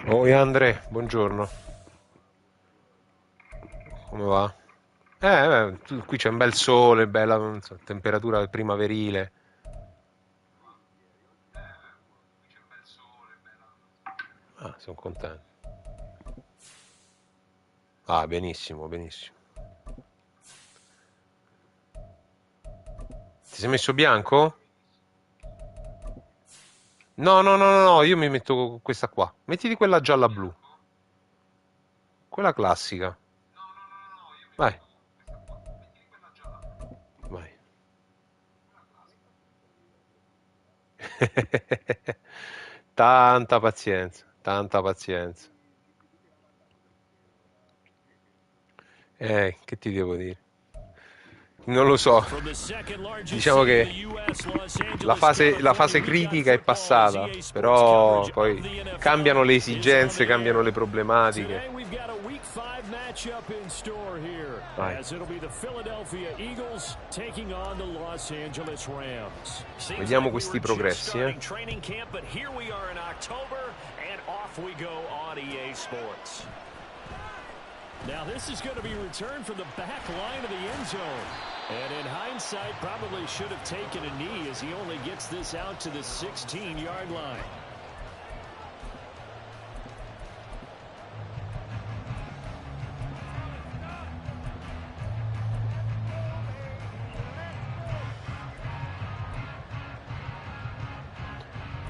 Oi Andre, buongiorno. Come va? Qui c'è un bel sole, bella non so, temperatura primaverile. Ah, sono contento. Ah, benissimo, benissimo. Ti sei messo bianco? No, no, no, no, no, io mi metto questa qua. Mettiti quella gialla-blu, quella classica. Vai, vai. Tanta pazienza, tanta pazienza. Che ti devo dire? Non lo so. Diciamo che la fase critica è passata, però poi cambiano le esigenze, cambiano le problematiche. Vai. Vediamo questi progressi, eh. Now this is going to be returned from the back line of the end zone. And in hindsight, probably should have taken a knee as he only gets this out to the 16-yard line.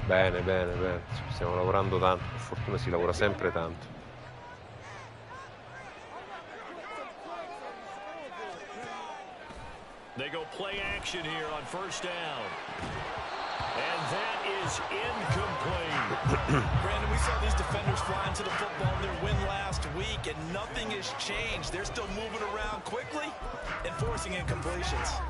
Bene, bene, bene. Stiamo lavorando tanto, per fortuna si lavora sempre tanto. They go play action here on first down. And that is incomplete. Brandon, we saw these defenders fly into the football in their win last week, and nothing has changed. They're still moving around quickly and forcing incompletions.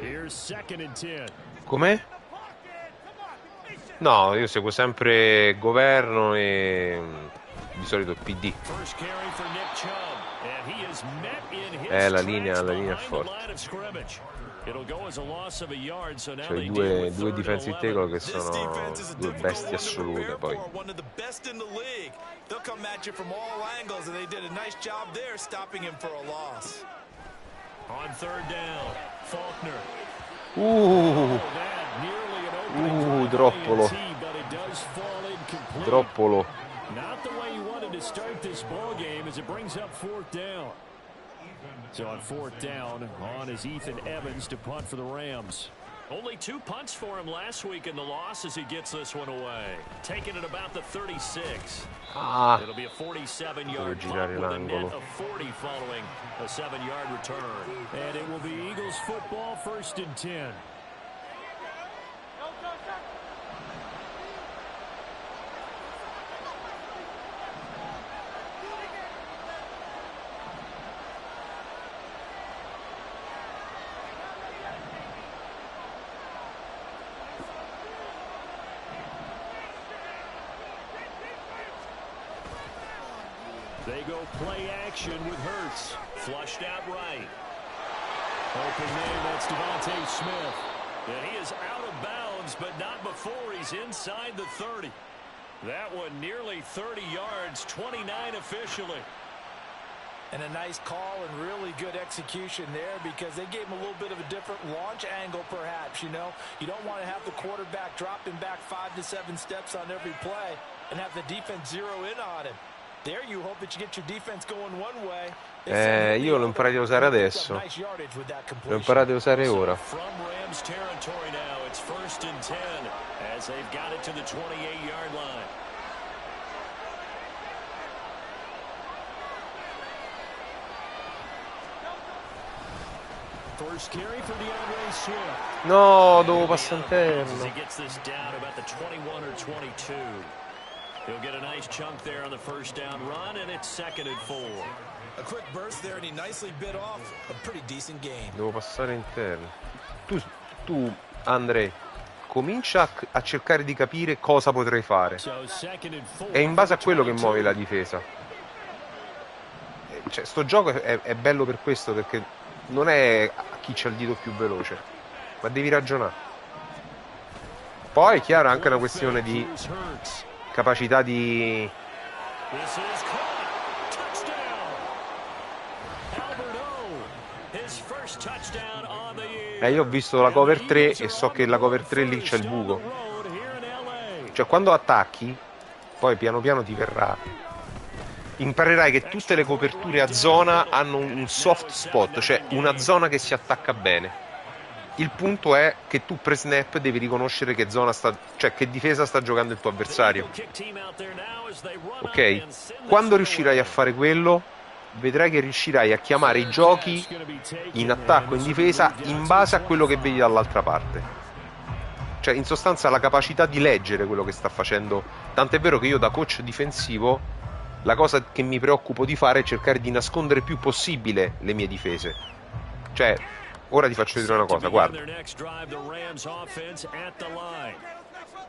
Here's 2nd and 10. Com'è? No, io seguo sempre governo e di solito il PD. La linea è forte. Cioè due defensive tackle che sono due bestie assolute poi. On third down, Faulkner. Droppolo. Droppolo. Not the way you wanted to start this ball game as it brings up 4th down. So on 4th down, on is Ethan Evans to punt for the Rams. Only 2 punts for him last week in the loss as he gets this one away. Taking it about the 36. It'll be a 47-yard punt with a net of 40 following a 7-yard return. And it will be Eagles football, 1st and 10. They go play action with Hurts. Flushed out right. Open name, that's Devontae Smith. And he is out of bounds, but not before he's inside the 30. That one nearly 30 yards, 29 officially. And a nice call and really good execution there because they gave him a little bit of a different launch angle perhaps, you know. You don't want to have the quarterback dropping back 5 to 7 steps on every play and have the defense zero in on him. There you hope that you get your defense going one way. Io l'ho imparato a usare adesso. L'ho imparato a usare ora. From Rams territory now, it's 1st and 10 as they've got it to the 28-yard line. First carry for DeAndre Swift. No, devo passare interno. He gets this down about the 21 or 22. He'll get a nice chunk there on the first down run, and it's 2nd and 4. A quick burst there, and he nicely bit off a pretty decent gain. Devo passare interno. Tu Andre, comincia a cercare di capire cosa potrei fare. È in base a quello che muovi la difesa. Cioè, sto gioco è bello per questo, perché non è a chi c'ha il dito più veloce, ma devi ragionare. Poi è chiaro, è anche una questione di capacità di... io ho visto la cover 3 e so che la cover 3 lì c'è il buco. Cioè, quando attacchi, poi piano piano ti verrà, imparerai che tutte le coperture a zona hanno un soft spot, cioè una zona che si attacca bene. Il punto è che tu pre-snap devi riconoscere che zona sta, cioè che difesa sta giocando il tuo avversario. Ok? Quando riuscirai a fare quello, vedrai che riuscirai a chiamare i giochi in attacco e in difesa in base a quello che vedi dall'altra parte. Cioè, in sostanza, la capacità di leggere quello che sta facendo. Tant'è vero che io, da coach difensivo, la cosa che mi preoccupo di fare è cercare di nascondere il più possibile le mie difese. Cioè, ora ti faccio vedere una cosa, guarda.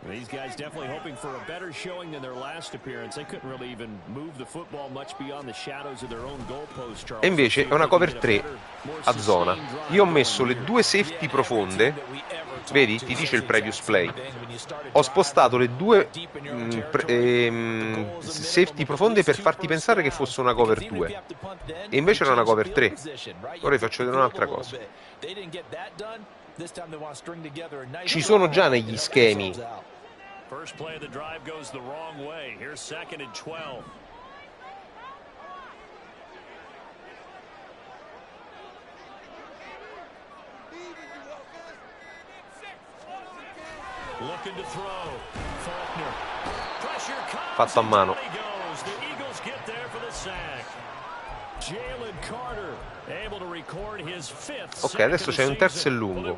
These guys definitely hoping for a better showing than their last appearance. They couldn't really even move the football much beyond the shadows of their own goalpost, Charles. E invece è una cover 3 a zona. Io ho messo le due safety profonde. Vedi? Ti dice il previous play. Ho spostato le due safety profonde per farti pensare che fosse una cover 2. E invece era una cover 3. Ora vi faccio vedere un'altra cosa. Ci sono già negli schemi. First play of the drive goes the wrong way. Here's 2nd and 12. Looking to throw. Faulkner. Pressure comes. Fatto a mano. The Eagles get there for the sack. Jalen Carter able to record his fifth. Ok, adesso c'è un terzo e lungo.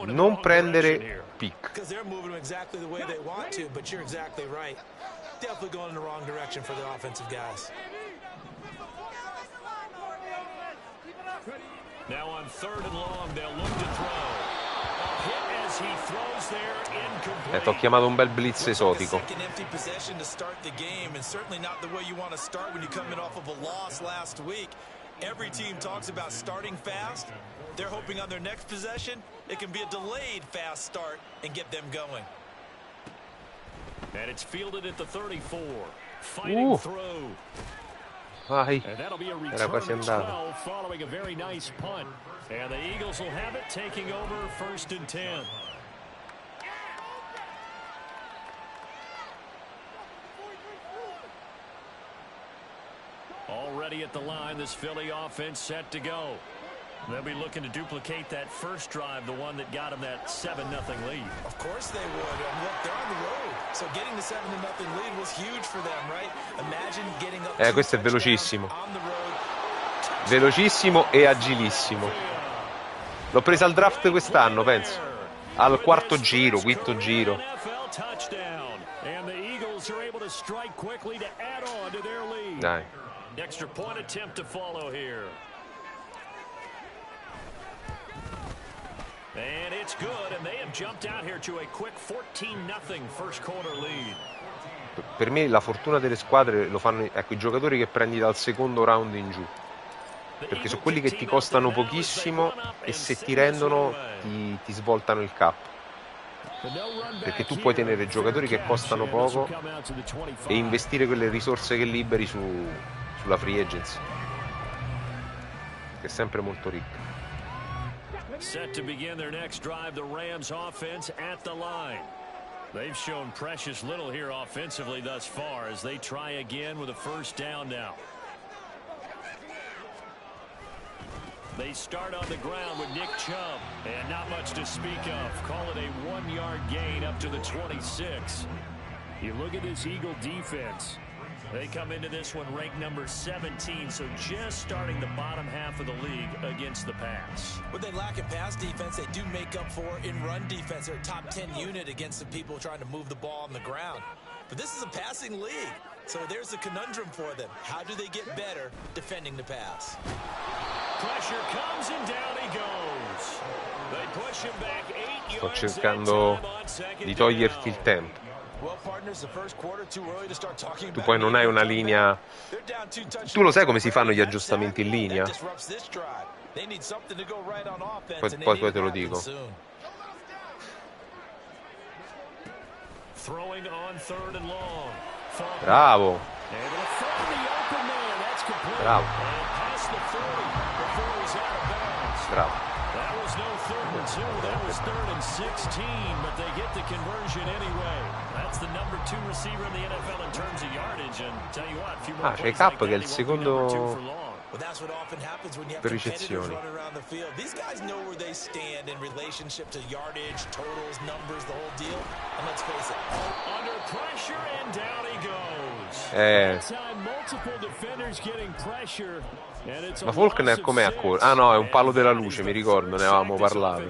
Non prendere pick. Now on 3rd and long, they'll look to throw. Hit as he throws there, incomplete. Ti ho chiamato un bel blitz esotico. Every team talks about starting fast. They're hoping on their next possession it can be a delayed fast start and get them going. And it's fielded at the 34. Fighting through. Vai. And that'll be a Era return quasi of andato. 12 following a very nice punt. And the Eagles will have it, taking over 1st and 10. Already at the line, this Philly offense set to go. They'll be looking to duplicate that first drive, the one that got them that 7-0 lead. Of course they would. And look, they're on the road. So getting the 7-0 lead was huge for them, right? Imagine getting up Questo è velocissimo. on the road. Velocissimo e agilissimo. L'ho preso al draft quest'anno, penso. Al quarto giro, quinto giro. Dai. Extra point attempt to follow here. And it's good, and they have jumped out here to a quick 14-0 first quarter lead. Per me la fortuna delle squadre lo fanno, ecco, i giocatori che prendi dal secondo round in giù. Perché sono quelli che ti costano pochissimo e se ti rendono ti svoltano il cap. Perché tu puoi tenere giocatori che costano poco e investire quelle risorse che liberi sulla free agency, che è sempre molto ricca. Set to begin their next drive, the Rams offense at the line. They've shown precious little here offensively thus far as they try again with a first down now. They start on the ground with Nick Chubb, and not much to speak of. Call it a 1-yard gain up to the 26. You look at this Eagle defense. They come into this one ranked number 17, so just starting the bottom half of the league against the pass. What they lack in pass defense, they do make up for in run defense. They're a top 10 unit against the people trying to move the ball on the ground. But this is a passing league, so there's a conundrum for them. How do they get better defending the pass? Pressure comes and down he goes. They push him back 8 Sto yards cercando di toglierti il tempo. Tu poi non hai una linea. Tu lo sai come si fanno gli aggiustamenti in linea? Poi te lo dico. Bravo. Bravo. Bravo. Ah, c'è Cup che è il secondo per ricezioni. Ma Faulkner com'è a correre? Ah no, è un palo della luce, mi ricordo, ne avevamo parlato.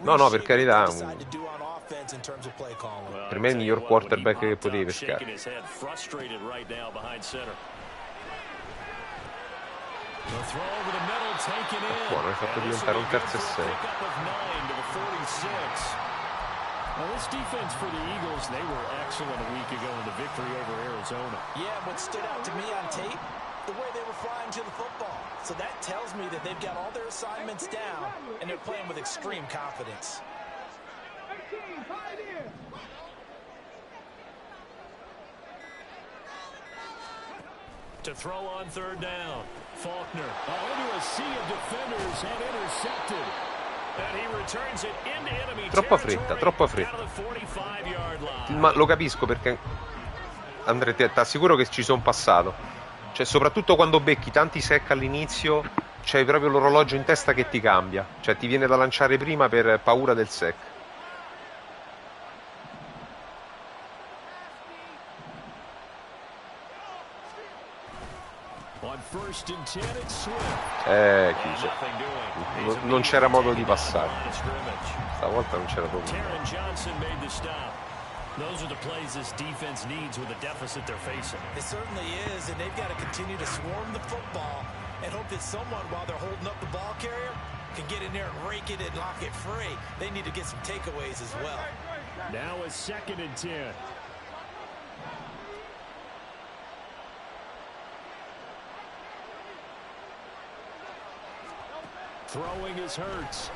No, per carità, per me è il miglior quarterback che potevi pescare. Buono, hai fatto diventare un terzo e 6. Well, this defense for the Eagles, they were excellent a week ago in the victory over Arizona. Yeah, what stood out to me on tape, the way they were flying to the football. So that tells me that they've got all their assignments down, and they're playing with extreme confidence. To throw on third down, Faulkner. Into a sea of defenders and intercepted. Troppa fretta, troppa fretta. Ma lo capisco perché, Andrea, ti assicuro che ci sono passato. Cioè, soprattutto quando becchi tanti sec all'inizio, c'hai proprio l'orologio in testa che ti cambia. Cioè, ti viene da lanciare prima per paura del sec. Chiuso. Non c'era modo di passare. Stavolta non c'era proprio. Those are the plays this defense needs with the deficit they're facing. It certainly is, and they've got to continue to swarm the football and hope that someone, while they're holding up the ball carrier, can get in there and rake it and lock it free. They need to get some takeaways as well. Now a 2nd and 10. Throwing is Hurts.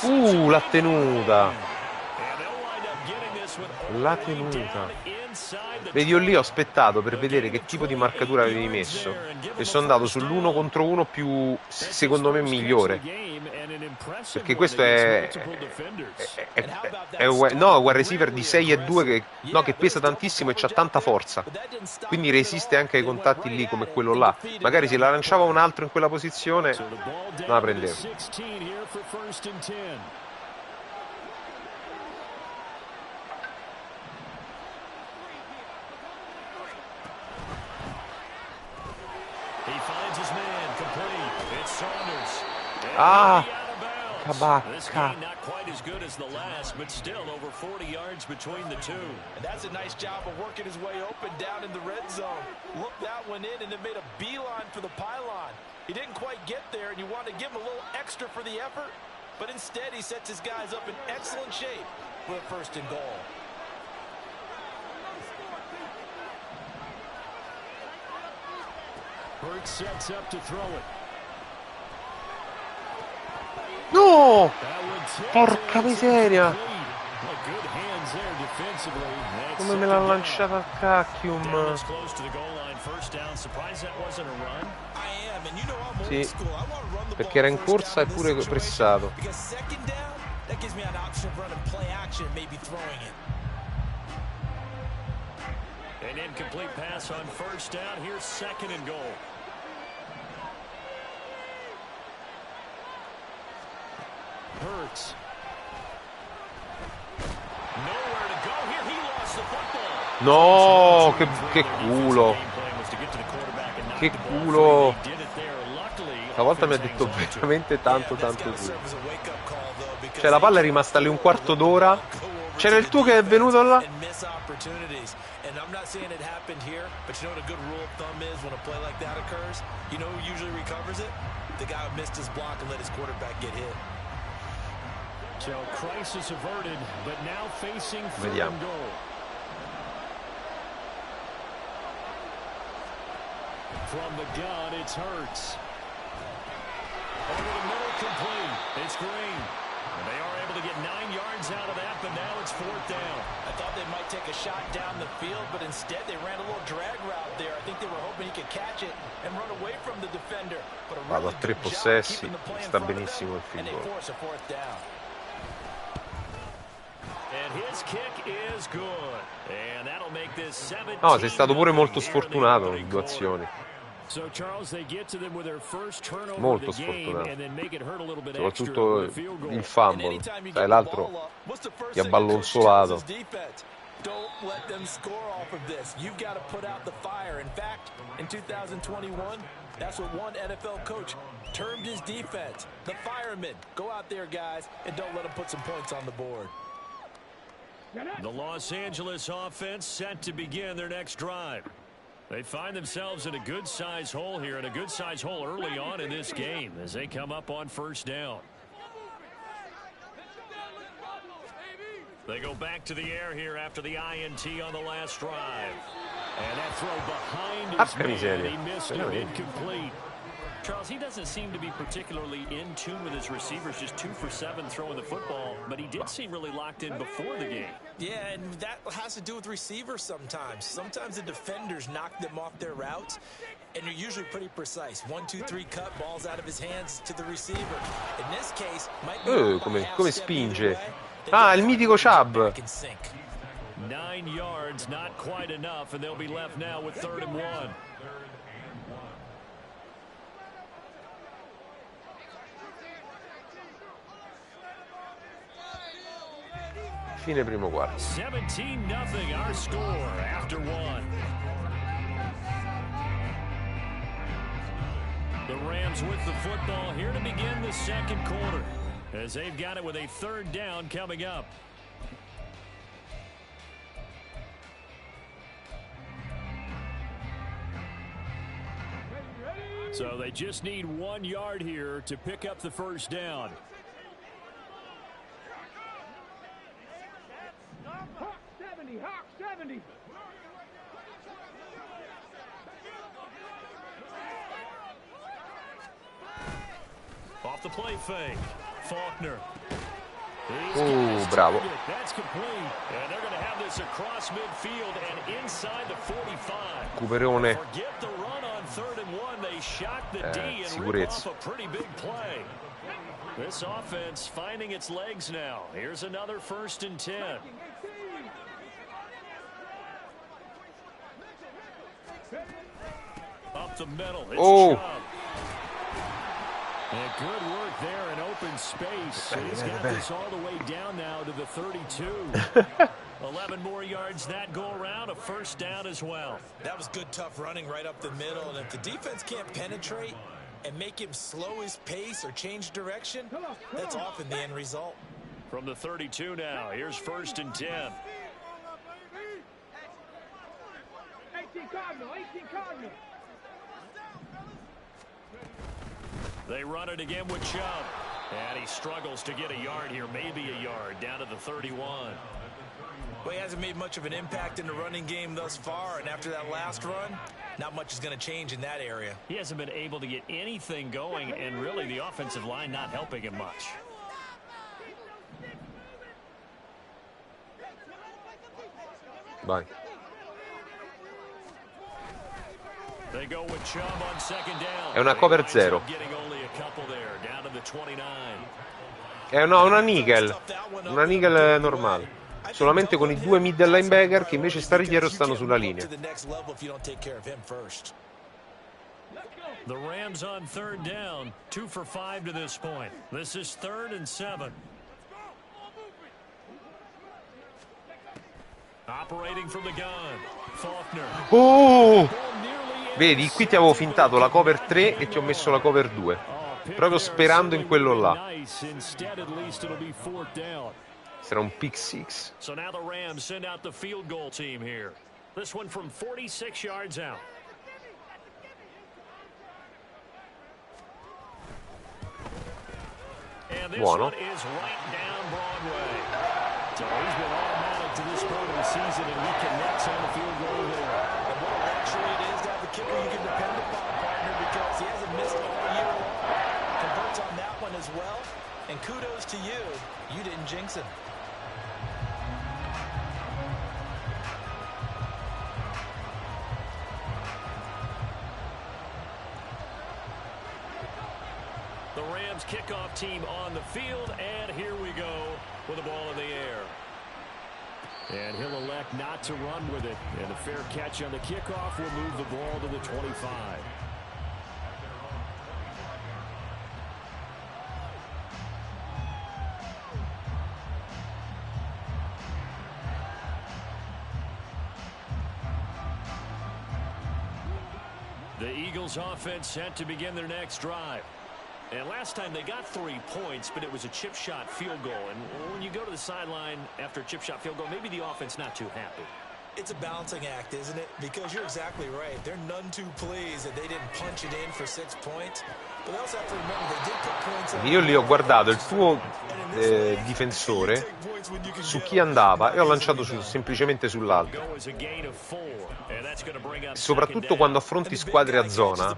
L'ha tenuta. L'ha tenuta. Vedi, io lì ho aspettato per vedere che tipo di marcatura avevi messo e sono andato sull'1 contro 1 più, secondo me, migliore, perché questo è no, wide receiver di 6 e 2 che pesa tantissimo e c'ha tanta forza, quindi resiste anche ai contatti lì come quello là. Magari se la lanciava un altro in quella posizione non la prendevo. Ah, cabacca. Not quite as good as the last, but still over 40 yards between the two. And that's a nice job of working his way open down in the red zone. Looked that one in and then made a beeline for the pylon. He didn't quite get there, and you want to give him a little extra for the effort, but instead he sets his guys up in excellent shape for a 1st and goal. Hurts sets up to throw it. No! Porca miseria! Come me l'ha lanciata a cacchium? Sì, perché era in corsa e pure pressato. An incomplete pass on 1st down. Here's 2nd and goal. Hurts. Nowhere to go here. He lost the football. No, che culo. Che culo. Stavolta mi ha detto veramente tanto culo. Cioè la palla è rimasta lì un quarto d'ora. C'era il tuo che è venuto là. And I'm not saying it happened here, but you know what a good rule of thumb is when a play like that occurs? You know who usually recovers it? The guy who missed his block and let his quarterback get hit. So crisis averted, but now facing third and goal. From the gun, it's Hurts. Over the middle, complete. It's Green. And they are able to get 9 yards out of that, but now it's fourth down. I thought they might take a shot down the field, but instead they ran a little drag route there. I think they were hoping he could catch it and run away from the defender. But a really a 3 possessi, sta benissimo il field goal. And his kick is good. And that'll make this 17. No, sei stato pure molto sfortunato in 2 azioni. So Charles, they get to them with their first turnover Molto of the game sfortunato. and then make it hurt a little bit Soprattutto extra field goal. il fumble. Sai, l'altro ti ha ballonzolato. Don't let them score off of this. You've got to put out the fire. In fact, in 2021, that's what one NFL coach termed his defense. The firemen. Go out there, guys, and don't let them put some points on the board. The Los Angeles offense set to begin their next drive. They find themselves in a good-sized hole here, and a good-sized hole early on in this game as they come up on first down. They go back to the air here after the INT on the last drive. And that throw behind his man, he missed it, incomplete. Charles, he doesn't seem to be particularly in tune with his receivers, just 2 for 7 throwing the football, but he did seem really locked in before the game. Yeah, and that has to do with receivers sometimes. Sometimes the defenders knock them off their routes, and they're usually pretty precise. 1, 2, 3 cut, balls out of his hands to the receiver. In this case, might be come spinge. Ah, il mitico Chubb. 9 yards, not quite enough, and they'll be left now with 3rd and 1. Fine primo quarto. 17-0 our score after 1. The Rams with the football here to begin the second quarter as they've got it with a 3rd down coming up. So they just need 1 yard here to pick up the first down. Hawk 70. Off the play fake. Faulkner. Bravo. That's complete. And they're going to have this across midfield and inside the 45. Cuperone. Forget the run on 3rd and 1. They shot the D and ripped off a pretty big play. This offense finding its legs now. Here's another 1st and 10. Up the middle. It's Chubb. And good work there in open space. He's got this all the way down now to the 32. 11 more yards that go around. A 1st down as well. That was good, tough running right up the middle. And if the defense can't penetrate and make him slow his pace or change direction, that's often the end result. From the 32 now, here's 1st and 10. 18 Cardinal. They run it again with Chubb. And he struggles to get a yard here, maybe a yard, down to the 31. Well, he hasn't made much of an impact in the running game thus far, and after that last run, not much is going to change in that area. He hasn't been able to get anything going, and really the offensive line not helping him much. Vai. They go with Chubb on 2nd down. È una cover 0. Getting only a couple there, down to the 29. È una nickel. Una nickel normale. Solamente con i 2 middle linebacker che invece stare dietro stanno sulla linea. The Rams on 3rd down, 2 for 5 to this point. This is 3rd and 7. Operating from the gun. Faulkner. Oh! Vedi, qui ti avevo fintato la cover 3 e ti ho messo la cover 2. Proprio sperando in quello là. Sarà un pick 6. So now the Rams send out the field goal team here. This one from 46 yards out. And this Buono. one is right down Broadway. So he's been automatic to this point of the season, and he connects on the field goal there. And what a luxury it is to have a kicker you can depend upon, partner, because he hasn't missed all year long. Converts on that one as well. And kudos to you. You didn't jinx him. The Rams kickoff team on the field, and here we go with the ball in the air. And he'll elect not to run with it. And a fair catch on the kickoff will move the ball to the 25. The Eagles offense set to begin their next drive. And last time they got 3 points, but it was a chip shot field goal. And when you go to the sideline after a chip shot field goal, maybe the offense not too happy. It's a balancing act, isn't it? Because you're exactly right. They're none too pleased that they didn't punch it in for 6 points. But they also have to remember they did put points on. Io lì ho guardato il tuo difensore su chi andava e ho lanciato semplicemente sull'altro. Soprattutto quando affronti squadre a zona,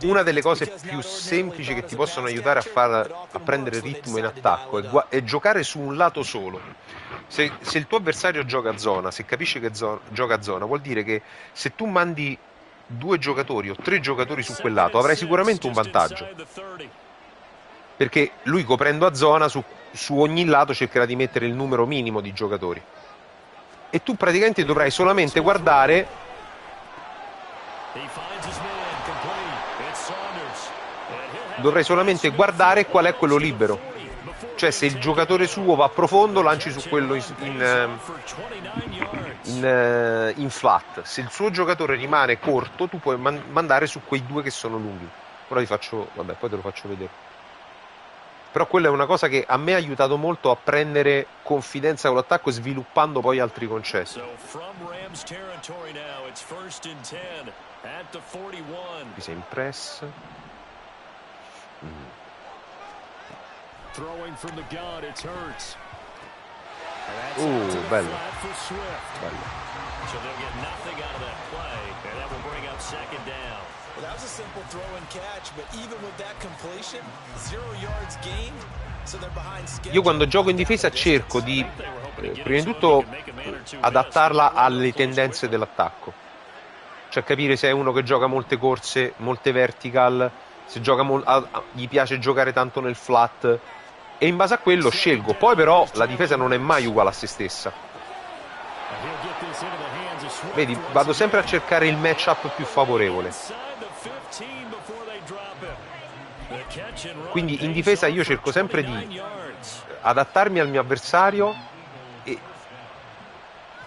una delle cose più semplici che ti possono aiutare a prendere ritmo in attacco è giocare su un lato solo. Se il tuo avversario gioca a zona, se capisce che gioca a zona, vuol dire che se tu mandi 2 giocatori o 3 giocatori su quel lato avrai sicuramente un vantaggio, perché lui coprendo a zona su ogni lato cercherà di mettere il numero minimo di giocatori e tu praticamente dovrai solamente guardare qual è quello libero. Cioè se il giocatore suo va a profondo lanci su quello in flat. Se il suo giocatore rimane corto tu puoi mandare su quei 2 che sono lunghi. Ora ti faccio, vabbè, poi te lo faccio vedere. Però quella è una cosa che a me ha aiutato molto a prendere confidenza con l'attacco, sviluppando poi altri concetti. Qui sei in press. Bello. Well, that was a simple throw and catch, but even with that completion, 0 yards gained, so they're behind schedule. Io quando gioco in difesa cerco di prima di tutto adattarla alle tendenze dell'attacco. Cioè capire se è uno che gioca molte corse, molte vertical, se gioca gli piace giocare tanto nel flat, e in base a quello scelgo. Poi però la difesa non è mai uguale a se stessa. Vedi, vado sempre a cercare il matchup più favorevole. Quindi in difesa io cerco sempre di adattarmi al mio avversario e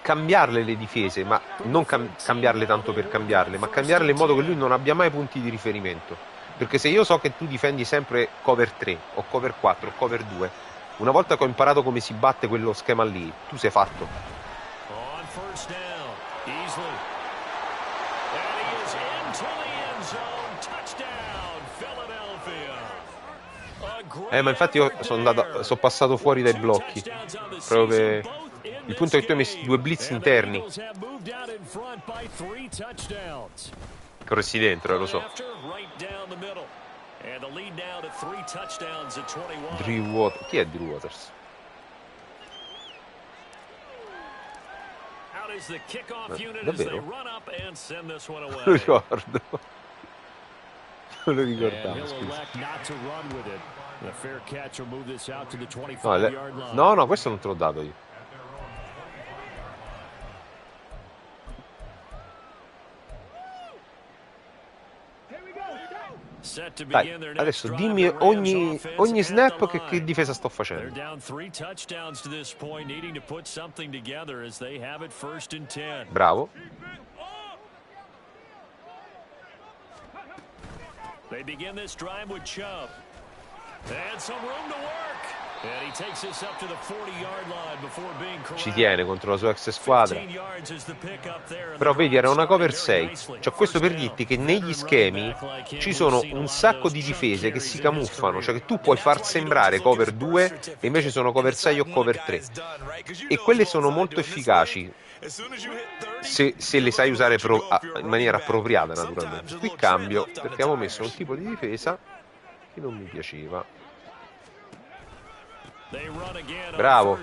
cambiarle le difese, ma non cambiarle tanto per cambiarle, ma cambiarle in modo che lui non abbia mai punti di riferimento. Perché se io so che tu difendi sempre cover 3 o cover 4 o cover 2, una volta che ho imparato come si batte quello schema lì, tu sei fatto. Ma infatti io sono passato fuori dai blocchi. Proprio per... Il punto è che tu hai messo 2 blitz interni. Corressi dentro, lo so. Drew Waters. Chi è Drew Waters? Davvero? Non lo ricordo. Non lo ricordavo, scusa. No, questo non te l'ho dato io. Dai, adesso dimmi ogni snap che difesa sto facendo. Bravo. They begin this drive with Chubb. And some room to work. Ci tiene contro la sua ex squadra. Però vedi, era una cover 6. Cioè, questo per dirti che negli schemi ci sono un sacco di difese che si camuffano. Cioè che tu puoi far sembrare cover 2 e invece sono cover 6 o cover 3. E quelle sono molto efficaci se le sai usare in maniera appropriata, naturalmente. Qui cambio perché avevo messo un tipo di difesa che non mi piaceva. Bravo.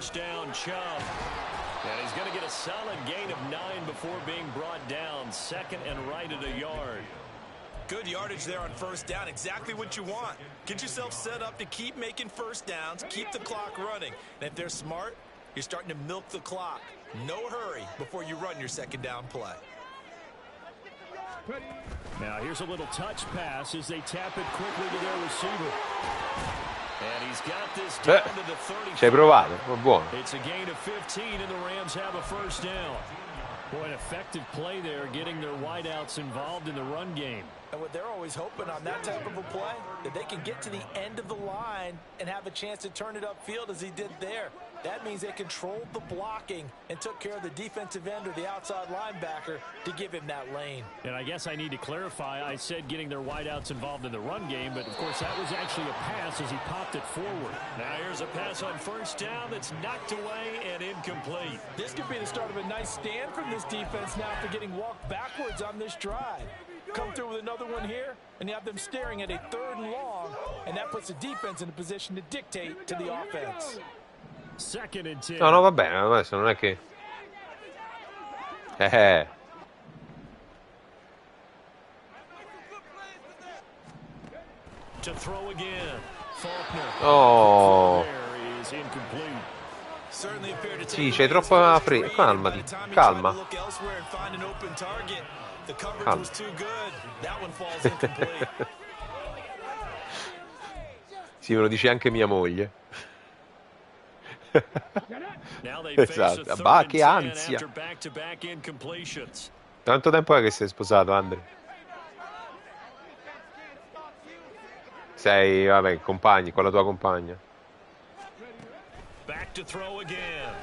Good yardage there on first down. Exactly what you want. Get yourself set up to keep making first downs, keep the clock running. And if they're smart, you're starting to milk the clock. No hurry before you run your second down play. Now here's a little touch pass as they tap it quickly to their receiver. And he's got this down to the 30. Ci hai provato, va buono. It's a gain of 15 and the Rams have a first down. Boy, an effective play there, getting their wideouts involved in the run game. And what they're always hoping on that type of a play, that they can get to the end of the line and have a chance to turn it upfield as he did there. That means they controlled the blocking and took care of the defensive end or the outside linebacker to give him that lane. And I guess I need to clarify, I said getting their wideouts involved in the run game, but of course that was actually a pass as he popped it forward. Now here's a pass on first down that's knocked away and incomplete. This could be the start of a nice stand from this defense now for getting walked backwards on this drive. Come through with another one here, and you have them staring at a 3rd and long, and that puts the defense in a position to dictate to the offense. Second and 10. No, va bene, adesso non è che... To throw again. Oh. Sì, c'hai troppa fretta. Calmati, calma. Calma. Sì, me lo dice anche mia moglie. Esatto. Bah, che ansia. Quanto tempo è che sei sposato, Andre? Sei, vabbè, compagni, con la tua compagna. Back to throw again.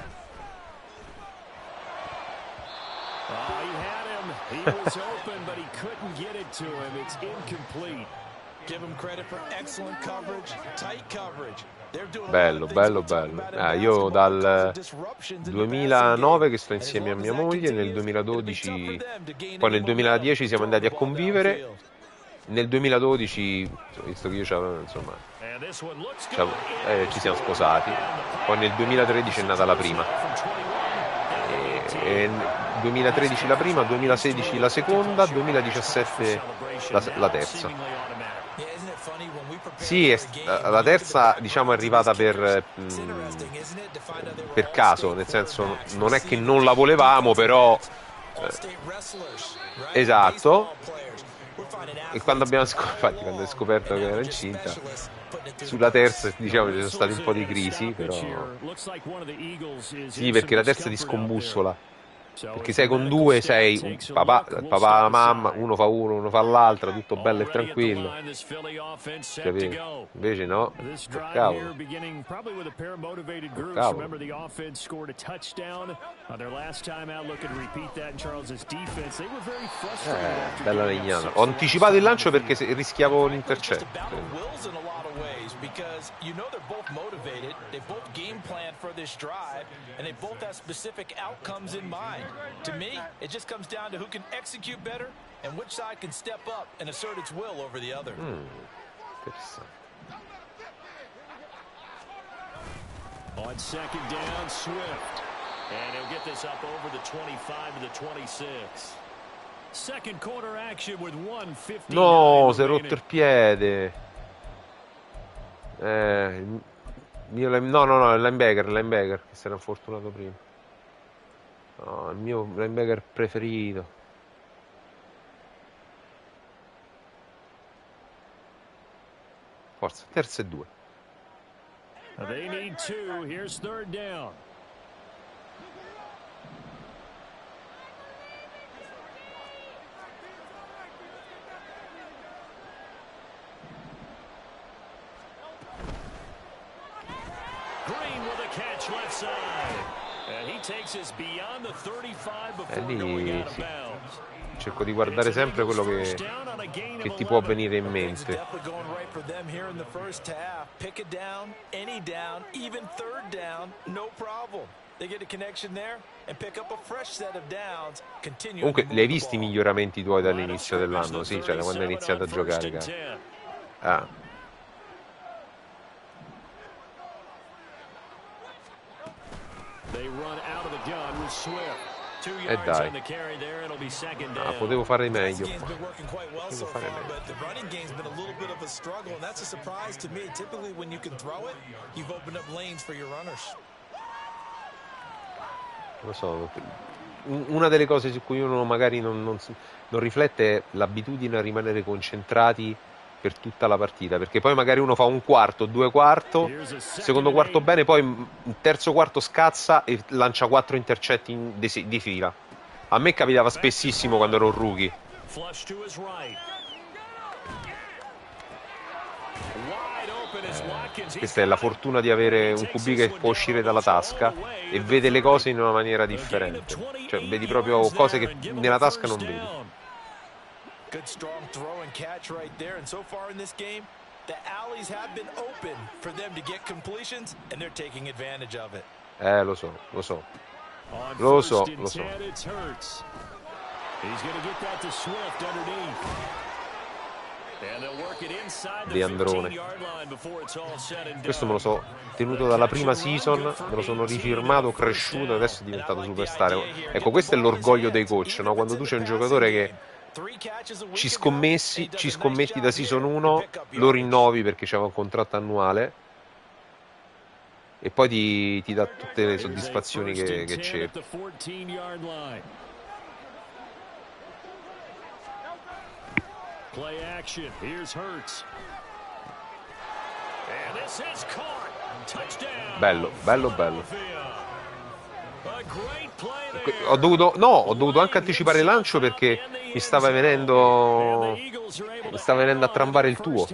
Oh, he had him. He was open, but he couldn't get it to him. It's incomplete. Give him credit for excellent coverage, tight coverage. Bello, bello, bello. Io dal 2009 che sto insieme a mia moglie, nel 2012, poi nel 2010 siamo andati a convivere. Nel 2012, visto che io c'avevo, insomma, ci siamo sposati. Poi nel 2013 è nata la prima. E 2013 la prima, 2016 la seconda, 2017 la terza. Sì, la terza, diciamo, è arrivata per caso, nel senso, non è che non la volevamo, però esatto. E quando abbiamo infatti, quando hai scoperto che era incinta, sulla terza, diciamo, ci sono state un po' di crisi, però sì, perché la terza ti scombussola. Perché sei con due, sei un papà, la mamma, uno fa l'altra, tutto bello e tranquillo. Capito? Invece no, cavolo. Bella legnata. Ho anticipato il lancio perché rischiavo l'intercetto. Because you know they're both motivated, they both game plan for this drive, and they both have specific outcomes in mind. To me, it just comes down to who can execute better and which side can step up and assert its will over the other. On second down, Swift. And he'll get this up over the 25 to the 26. Second quarter action with 1:59. No, si è rotto il piede. No, il linebacker che si era infortunato prima. No, il mio linebacker preferito. Forza, terza e 2. They need 2. Here's third down. Lì sì. Cerco di guardare sempre quello che ti può venire in mente. Comunque li hai visti i miglioramenti tuoi dall'inizio dell'anno? Sì, cioè da quando hai iniziato a giocare, cara. Ah. E dai. Ah, potevo fare meglio qua. Potevo fare meglio. Lo so, una delle cose su cui uno magari non riflette è l'abitudine a rimanere concentrati per tutta la partita, perché poi magari uno fa un quarto, due quarto, secondo quarto bene, poi il terzo quarto scazza e lancia 4 intercetti di fila. A me capitava spessissimo quando ero un rookie. Questa è la fortuna di avere un QB che può uscire dalla tasca e vede le cose in una maniera differente. Cioè, vedi proprio cose che nella tasca non vedi. Good strong throw and catch right there. And so far in this game, the alleys have been open for them to get completions, and they're taking advantage of it. Lo so, lo so. Lo so, lo so. Di Androne. Questo me lo so tenuto dalla prima season, me lo sono rifirmato, cresciuto e adesso è diventato superstar. Ecco, questo è l'orgoglio dei coach, no? Quando tu c'è un giocatore che ci scommetti da season 1, lo rinnovi perché c'è un contratto annuale e poi ti dà tutte le soddisfazioni che cerchi. Play action. Here's Hurts. And this is caught. Touchdown. Bello, bello, bello. Ho dovuto anche anticipare il lancio perché mi stava venendo a trambare il tuo.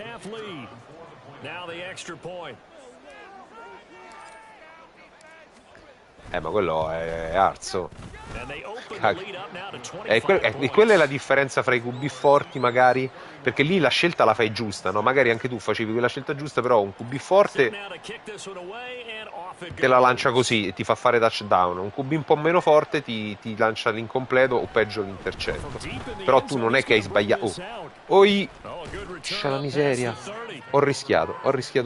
Ma quello è arzo. E quella è la differenza fra i QB forti, magari, perché lì la scelta la fai giusta, no? Magari anche tu facevi quella scelta giusta, però un QB forte te la lancia così e ti fa fare touchdown. Un QB un po' meno forte ti lancia l'incompleto o peggio l'intercetto. Però tu non è che hai sbagliato. C'è la miseria. Ho rischiato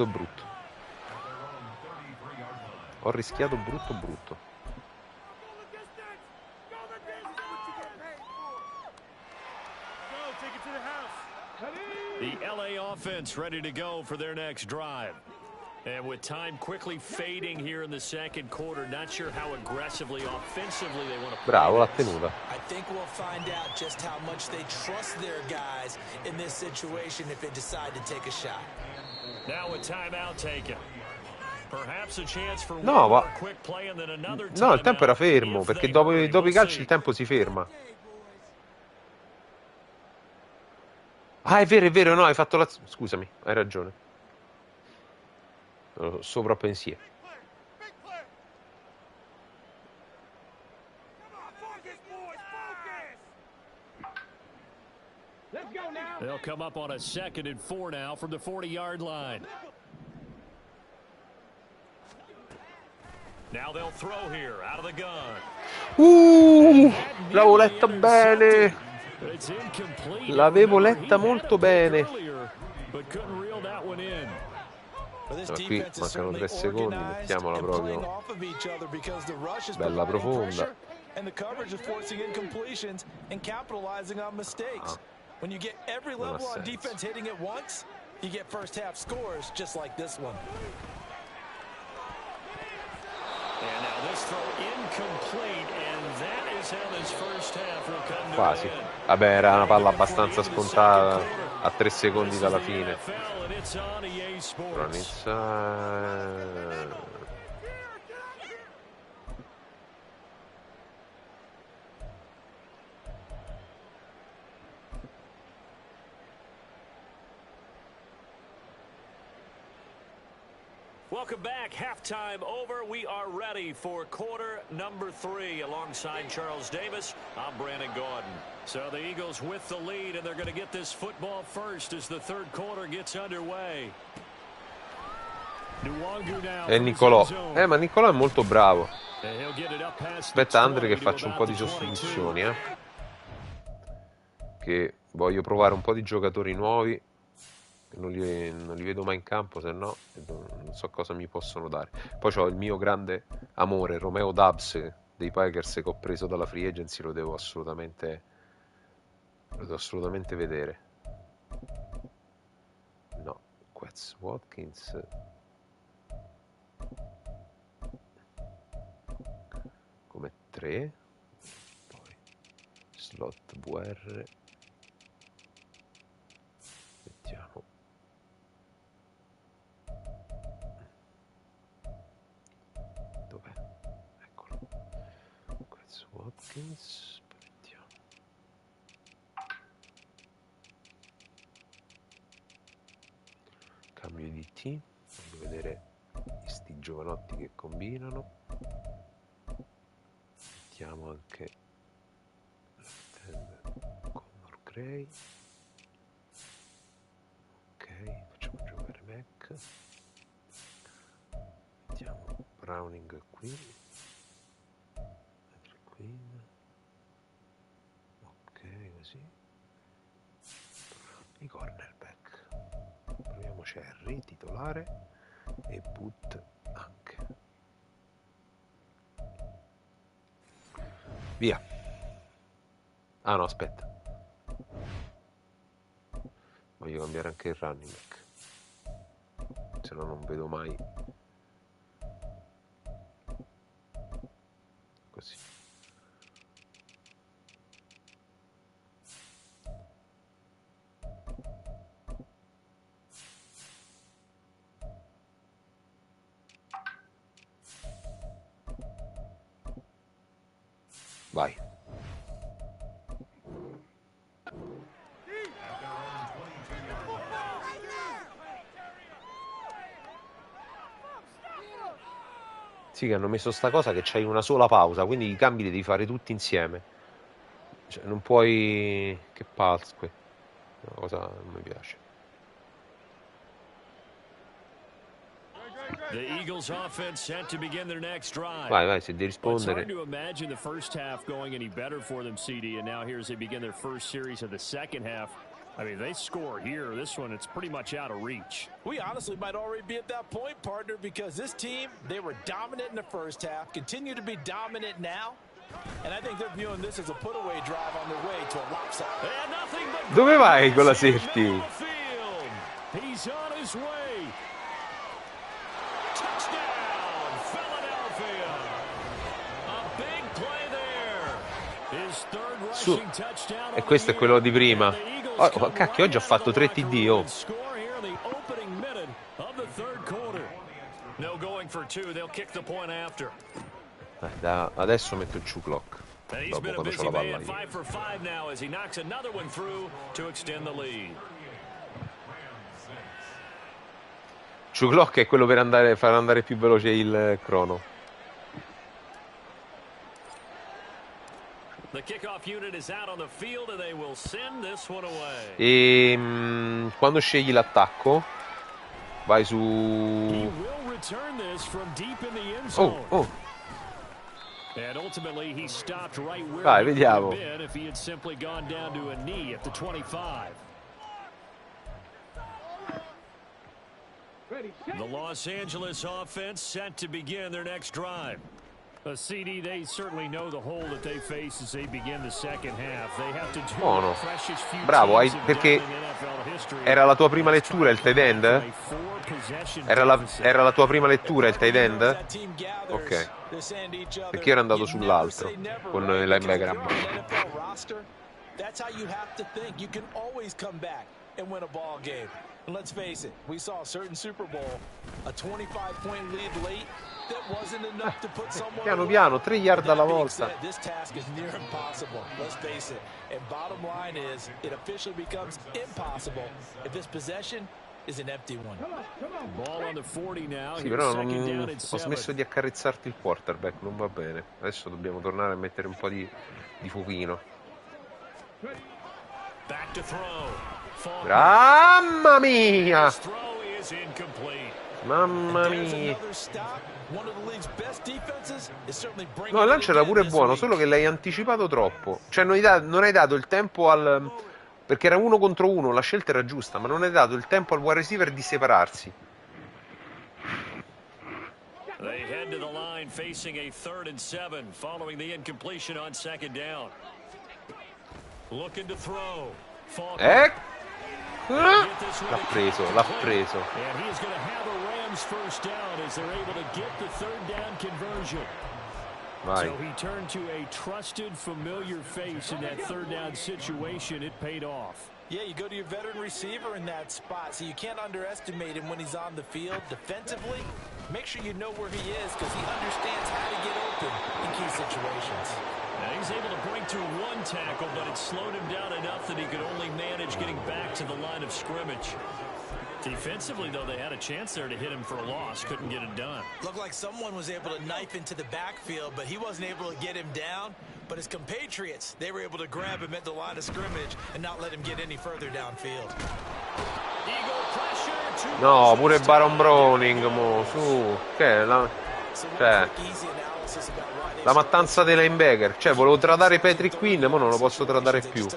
brutto. Ho rischiato brutto. The LA offense ready to go for their next drive. And with time quickly fading here in the second quarter, not sure how aggressively, offensively they want to play. Bravo, l'ha tenuta. I think we'll find out just how much they trust their guys in this situation if they decide to take a shot. Now a timeout taken. Perhaps a chance for no, one quick play and then another no, il tempo era fermo, perché dopo i calci il tempo si ferma. Ah, è vero, no, hai fatto la... Scusami, hai ragione. Sovrappensiero. They'll come up on a 2nd and 4 now from the 40-yard line. Now they'll throw here out of the gun. L'avevo letta bene. L'avevo letta molto bene. Qui mancano 3 secondi, mettiamola proprio bella profonda. When you get every level on defense hitting at once, you get first half scores just like this one. And now this throw incomplete, and that is how this first half will come to Quasi. Vabbè, era una palla abbastanza scontata a 3 secondi dalla fine. Però inizia... Welcome back. Halftime over. We are ready for quarter number 3. Alongside Charles Davis, I'm Brandon Gordon. So the Eagles with the lead, and they're going to get this football first as the third quarter gets underway. E Nicolò. Ma Nicolò è molto bravo. Aspetta Andre che faccio un po' di sostituzioni, che voglio provare un po' di giocatori nuovi. Non li vedo mai in campo, se no non so cosa mi possono dare. Poi ho il mio grande amore, Romeo Dubs dei Packers, che ho preso dalla free agency, lo devo assolutamente vedere. No, Quez Watkins come 3, poi slot VR, mettiamo dov'è? Eccolo, Quez Watkins, mettiamo cambio di T, voglio vedere questi giovanotti che combinano. Mettiamo anche Connor Gray. Ok, facciamo giocare Mac. Mettiamo Browning qui. Ok, così. I cornerback. Proviamo Cherry, titolare, e Boot anche. Via. Ah no, aspetta. Voglio cambiare anche il running back. Se no non vedo mai. Così. Vai. Sì, che hanno messo sta cosa che c'hai una sola pausa, quindi i cambi li devi fare tutti insieme. Cioè, non puoi. Che palsque. Una cosa non mi piace. The Eagles offense set to begin their next drive. Vai, se devi rispondere. It's hard to imagine the first half going any better for them, CD, and now here as they begin their first series of the second half. I mean, they score here. This one, it's pretty much out of reach. We honestly might already be at that point, partner, because this team, they were dominant in the first half, continue to be dominant now, and I think they're viewing this as a put-away drive on their way to a lopsided. Dove vai con la safety? He's on his way. Touchdown, Philadelphia. A big play there. His third rushing touchdown. E questo è quello di prima. Oh, cacchio, oggi ho fatto 3 TD, oh. Adesso metto il true clock. Dopo quando c'ho la palla io. True clock è quello per far andare più veloce il crono. E quando scegli l'attacco vai su. Oh. Vai, vediamo. The Los Angeles offense set to begin their next drive. CD, they certainly know the hole that they face as they begin the second half. They have to do Buono. Bravo, perché era la tua prima lettura il tight end? Era la tua prima lettura il tight end? Ok. Perché ero andato sull'altro con il linebacker. That's how you have to think. You can always come back and win a ball game. And let's face it, we saw a certain Super Bowl, a 25-point lead late that wasn't enough to put someone piano, 3 yard alla volta. This task is near impossible. Let's face it. And bottom line is, it officially becomes impossible if this possession is an empty one. Ball on the 40 now. Sì, però ho smesso di accarezzarti il quarterback, non va bene. Adesso dobbiamo tornare a mettere un po' di fuochino. Mamma mia! Mamma mia! No, il lancio era pure buono, solo che l'hai anticipato troppo. Cioè non hai dato il tempo al... Perché era 1 contro 1, la scelta era giusta, ma non hai dato il tempo al wide receiver di separarsi. They head to the line facing a 3rd and 7 following the incompletion on 2nd down. Looking to throw. L'ha preso. And he is going to have a Rams first down as they're able to get the 3rd down conversion. Vai. So he turned to a trusted, familiar face in that 3rd down situation. It paid off. Yeah, you go to your veteran receiver in that spot, so you can't underestimate him when he's on the field. Defensively, make sure you know where he is because he understands how to get open in key situations. And he's able to break through 1 tackle, but it slowed him down enough that he could only manage getting back to the line of scrimmage. Defensively, though, they had a chance there to hit him for a loss. Couldn't get it done. Looked like someone was able to knife into the backfield, but he wasn't able to get him down. But his compatriots, they were able to grab him at the line of scrimmage and not let him get any further downfield. No, pure Baron Browning, mo, su. Che è la... Cioè... La mattanza dei linebacker. Cioè, volevo tradare Patrick Quinn, ma non lo posso tradare più.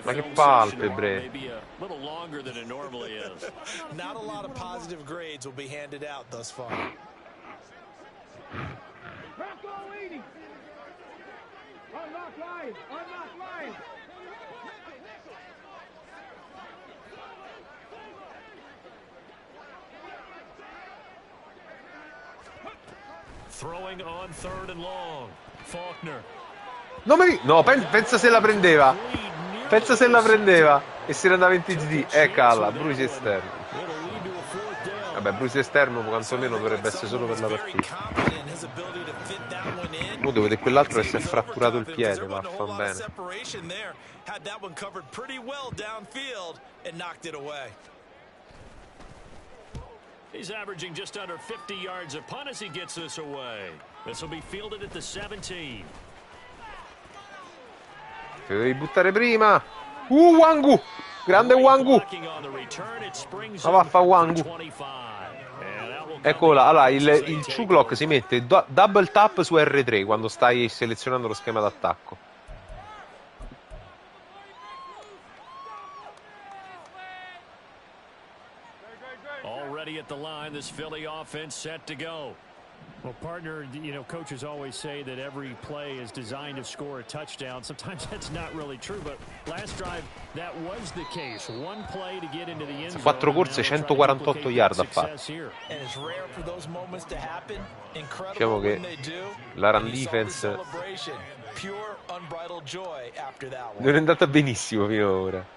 Ma che palpebre. Not a lot of positive grades will be handed out thus far. Throwing on 3rd and long. Faulkner. No, pensa se la prendeva. Pensa se la prendeva e se ne andava in TGD. Calla, Bruce esterno. Vabbè, Bruce esterno quantomeno dovrebbe essere solo per la partita. Mo devo vedere quell'altro che si è fratturato il piede, vaffanbene bene. He's averaging just under 50 yards a punt as he gets this away. This will be fielded at the 17. Ti devi buttare prima. Wangu! Grande Wangu! Ma vaffa Wangu. Eccola, allora il true clock si mette double tap su R3 quando stai selezionando lo schema d'attacco. Already at the line, this Philly offense set to go. Well, partner, you know, coaches always say that every play is designed to score a touchdown. Sometimes that's not really true, but last drive that was the case. One play to get into the end zone. 4 corse, 148 yard ha fatto. Diciamo che la run defense non è andata benissimo fino ad ora.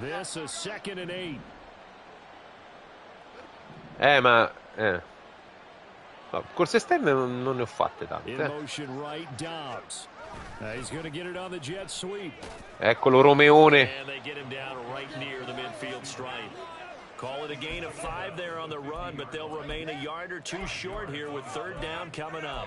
This is 2nd and 8. Ma no, corse esterne non ne ho fatte tante. Eccolo Romeone. Call it a gain of 5 there on the run, but they'll remain a yard or 2 short here with 3rd down coming up.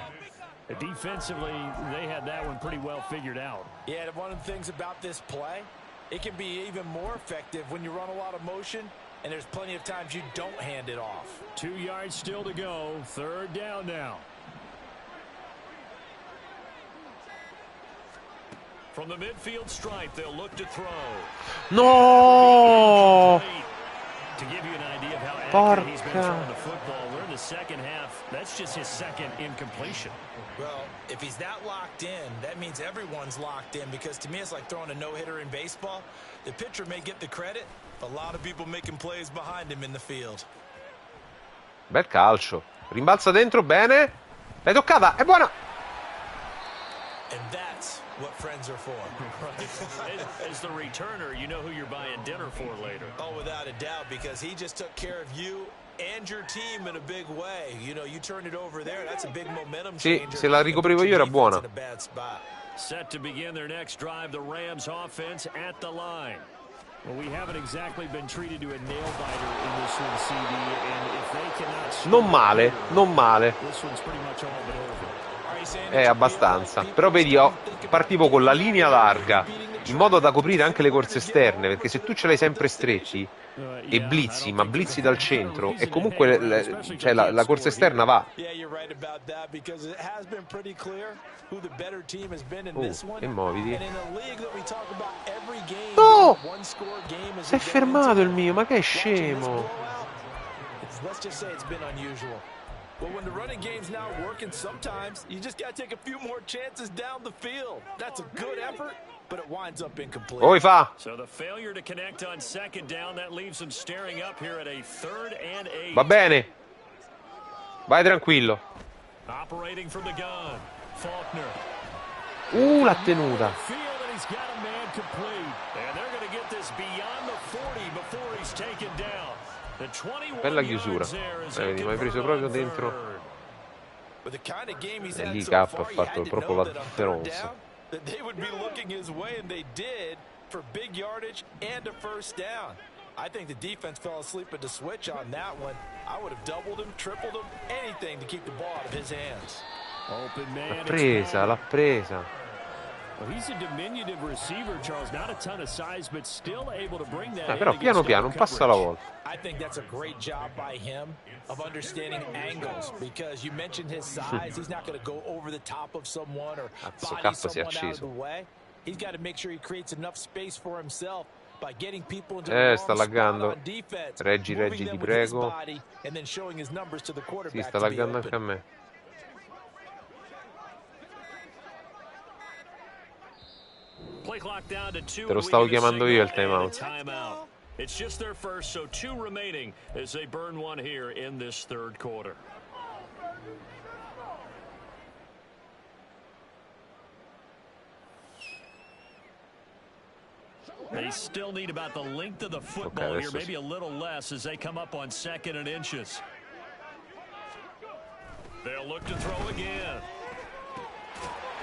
Defensively, they had that one pretty well figured out. Yeah, one of the things about this play, it can be even more effective when you run a lot of motion, and there's plenty of times you don't hand it off. 2 yards still to go. 3rd down now. From the midfield stripe, they'll look to throw. No! To give you an idea of how accurate he's been throwing the football, we're in the 2nd half. That's just his 2nd incompletion. Well, if he's that locked in, that means everyone's locked in, because to me it's like throwing a no-hitter in baseball. The pitcher may get the credit, but a lot of people making plays behind him in the field. Bel calcio. Rimbalza dentro, bene. L'hai toccata, è buona. And that's what friends are for. As the returner, you know who you're buying dinner for later. Oh, without a doubt, because he just took care of you and your team in a big way. You know, you turn it over there, that's a big momentum changer. Sì, se la ricoprivo io era buona. Set to begin their next drive, the Rams offense at the line. Well, we haven't exactly been treated to a nail biter in this one, CD, and if they cannot Non male, non male. this one's pretty much all but over. Abbastanza. Però vedi, partivo con la linea larga, in modo da coprire anche le corse esterne, perché se tu ce l'hai sempre stretti e blitzi, ma blitzi dal centro, e comunque la corsa esterna va. Che muoviti? No! Si è fermato il mio, ma che è scemo! But when the running game's not working, sometimes you just got to take a few more chances down the field. That's a good effort, but it winds up incomplete. Poi fa. So the failure to connect on second down, that leaves them staring up here at a 3rd and 8. Va bene. Vai tranquillo. Operating from the gun. Faulkner. L'ha tenuta. Field, and he's got a man complete. And they're going to get this beyond the 40 before he's taken down. Bella chiusura. Vedi, mi hai preso proprio dentro. E lì Cap ha fatto proprio la differenza. I think the defense fell asleep at the switch on that one. I would have doubled him, tripled him, anything to keep the ball out of his hands. L'ha presa. Well, he's a diminutive receiver, Charles. Not a ton of size, but still able to bring that. Però piano piano, un passo alla volta. I think that's a great job by him of understanding angles, because you mentioned his size. He's not going to go over the top of someone or body someone out of the way. He's got to make sure he creates enough space for himself by getting people into the wrong spot on defense. Reggi, ti prego. And then showing his numbers to the quarterback. Sì, sta laggando anche a me. Te lo stavo chiamando io il timeout. It's just their first, so 2 remaining as they burn one here in this 3rd quarter. They still need about the length of the football here, maybe a little less as they come up on 2nd and inches. They'll look to throw again.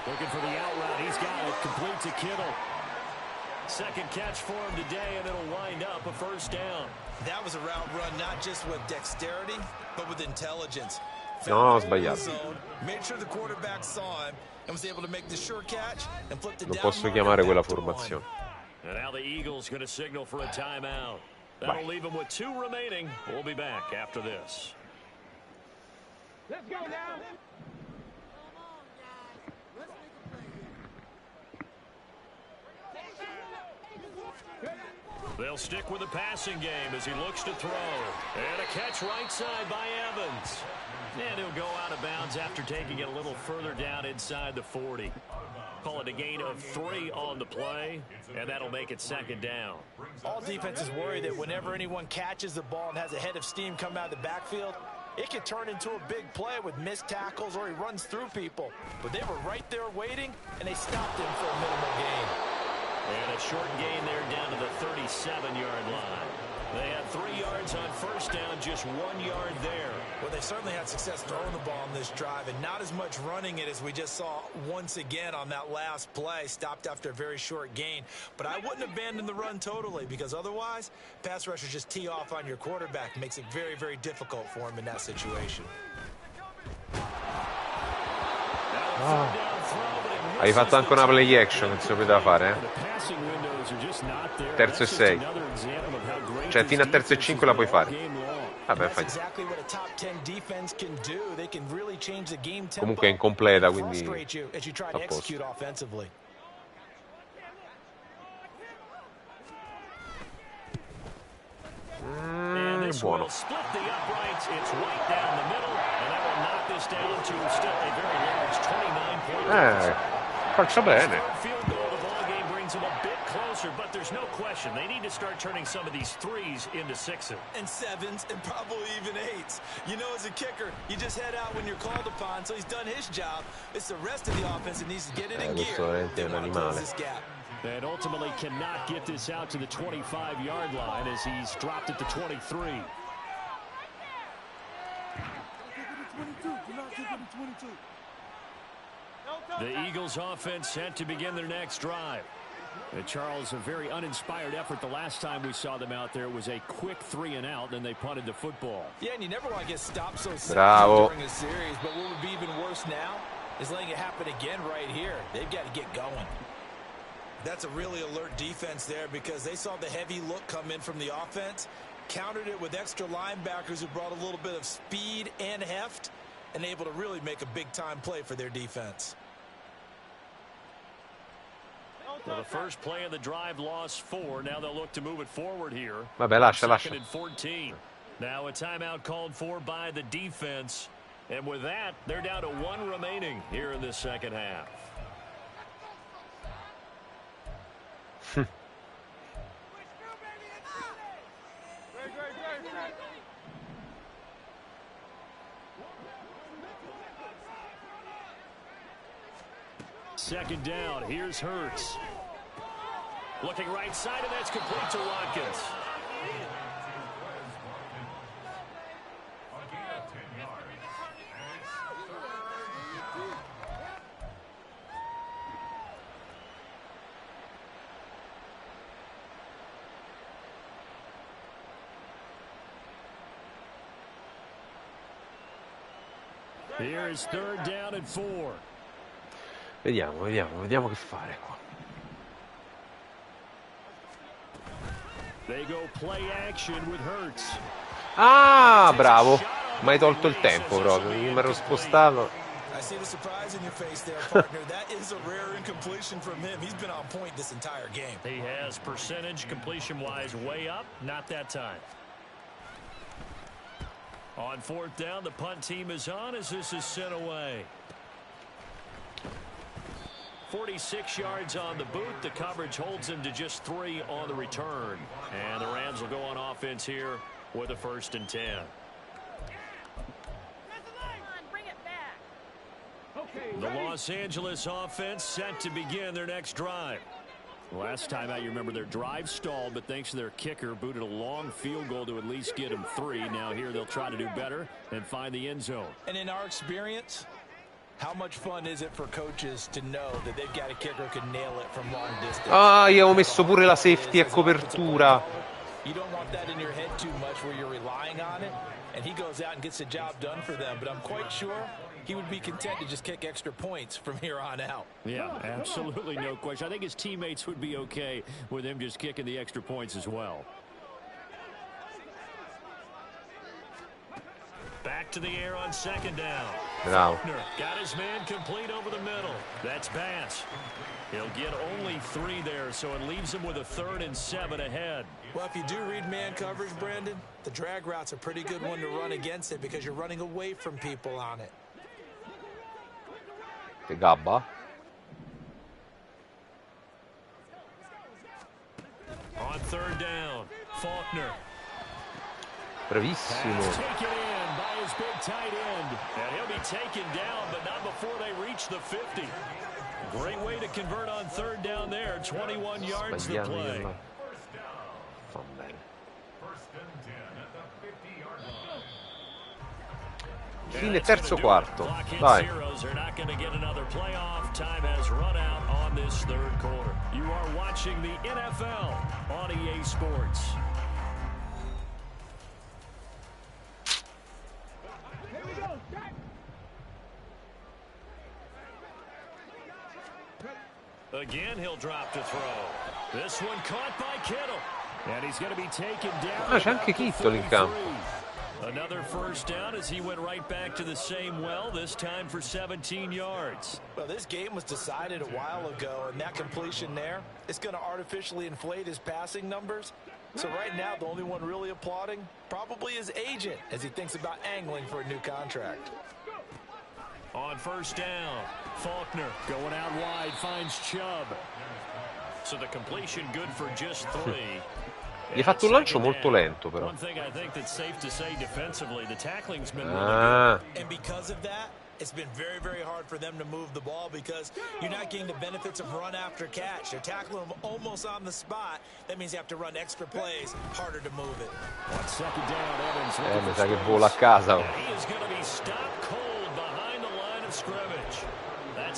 Looking for the out route. He's got it. Complete to Kittle. Second catch for him today, and it'll wind up a 1st down. That was a route run not just with dexterity, but with intelligence. No, ho sbagliato. Made sure the quarterback saw him and was able to make the sure catch and flip the down. Non posso chiamare quella formazione. And now the Eagles going to signal for a timeout. That'll leave them with 2 remaining. We'll be back after this. Let's go now. They'll stick with the passing game as he looks to throw. And a catch right side by Evans. And he'll go out of bounds after taking it a little further down inside the 40. Call it a gain of 3 on the play, and that'll make it 2nd down. All defenses worry that whenever anyone catches the ball and has a head of steam come out of the backfield, it could turn into a big play with missed tackles or he runs through people. But they were right there waiting, and they stopped him for a minimal gain. And a short gain there down to the 37-yard line. They had 3 yards on 1st down, just 1 yard there. Well, they certainly had success throwing the ball on this drive, and not as much running it as we just saw once again on that last play. Stopped after a very short gain. But I wouldn't abandon the run totally, because otherwise, pass rushers just tee off on your quarterback. Makes it very, very difficult for him in that situation. Hai fatto anche una play action che si poteva fare, eh? 3rd e 6. Cioè fino a 3rd e 5 la puoi fare. Vabbè, fai. Comunque è incompleta, quindi a posto. Buono. Faccia bene. But there's no question they need to start turning some of these 3s into 6s and 7s and probably even 8s. You know, as a kicker, you just head out when you're called upon, so he's done his job. It's the rest of the offense that needs to get it in gear. They want to close this gap. And ultimately cannot get this out to the 25-yard line as he's dropped at the 23. The Eagles offense set to begin their next drive. Charles, a very uninspired effort the last time we saw them out there. It was a quick 3-and-out, then they punted the football. Yeah, and you never want to get stopped so Bravo. during a series, but what would be even worse now is letting it happen again right here. They've got to get going. That's a really alert defense there because they saw the heavy look come in from the offense, countered it with extra linebackers who brought a little bit of speed and heft, and able to really make a big-time play for their defense. Well, the first play of the drive lost 4. Now they'll look to move it forward here. Vabbè, lascia. Second and 14. Now a timeout called for by the defense. And with that, they're down to 1 remaining here in the second half. Second down. Here's Hurts. Looking right side, and that's complete to Watkins. Here is third down and 4. Vediamo che fare qua. They go play action with Hurts. Ah, bravo. Mi hai tolto il tempo proprio. Mi ero spostato. I see the surprise in your face there, partner. That is a rare incompletion from him. He's been on point this entire game. He has percentage completion-wise way up. Not that time. On fourth down, the punt team is on as this is sent away. 46 yards on the boot. The coverage holds him to just 3 on the return. And the Rams will go on offense here with a 1st and 10. The Los Angeles offense set to begin their next drive. Last time out, you remember their drive stalled, but thanks to their kicker, booted a long field goal to at least get them 3. Now here they'll try to do better and find the end zone. And in our experience, how much fun is it for coaches to know that they've got a kicker who can nail it from long distance? Ah, io avevo messo pure la safety a copertura. You don't want that in your head too much where you're relying on it, and he goes out and gets the job done for them. But I'm quite sure he would be content to just kick extra points from here on out. Yeah, absolutely no question. I think his teammates would be okay with him just kicking the extra points as well. Back to the air on second down. Bravo. Got his man complete over the middle. That's Bass. He'll get only 3 there, so it leaves him with a 3rd and 7 ahead. Well, if you do read man coverage, Brandon, the drag route's a pretty good one to run against it because you're running away from people on it. Che gabba. On third down, Faulkner. Bravissimo. Taken in by his big tight end. And he'll be taken down, but not before they reach the 50. Great way to convert on third down there. 21 yards to play. Fa bene. Fine terzo quarto. Vai. They're not going to get another playoff. Time has run out on this third quarter. You are watching the NFL on EA Sports. Again, he'll drop to throw. This one caught by Kittle. And he's going to be taken down. Ah, c'è anche Kittle in campo. Another first down as he went right back to the same well, this time for 17 yards. Well, this game was decided a while ago, and that completion there is going to artificially inflate his passing numbers. So right now, the only one really applauding probably his agent as he thinks about angling for a new contract. On first down, Faulkner going out wide, finds Chubb. So the completion good for just 3. Gli ha fatto un lancio molto lento, però. One thing I think that's safe to say defensively, the tackling's been really Ah. good. And because of that, it's been very, very hard for them to move the ball because you're not getting the benefits of run after catch. They're tackling them almost on the spot. That means you have to run extra plays, harder to move it. On second down, Evans Mi sa che vola a casa. He is going to be stopped cold behind the line of scrimmage. That's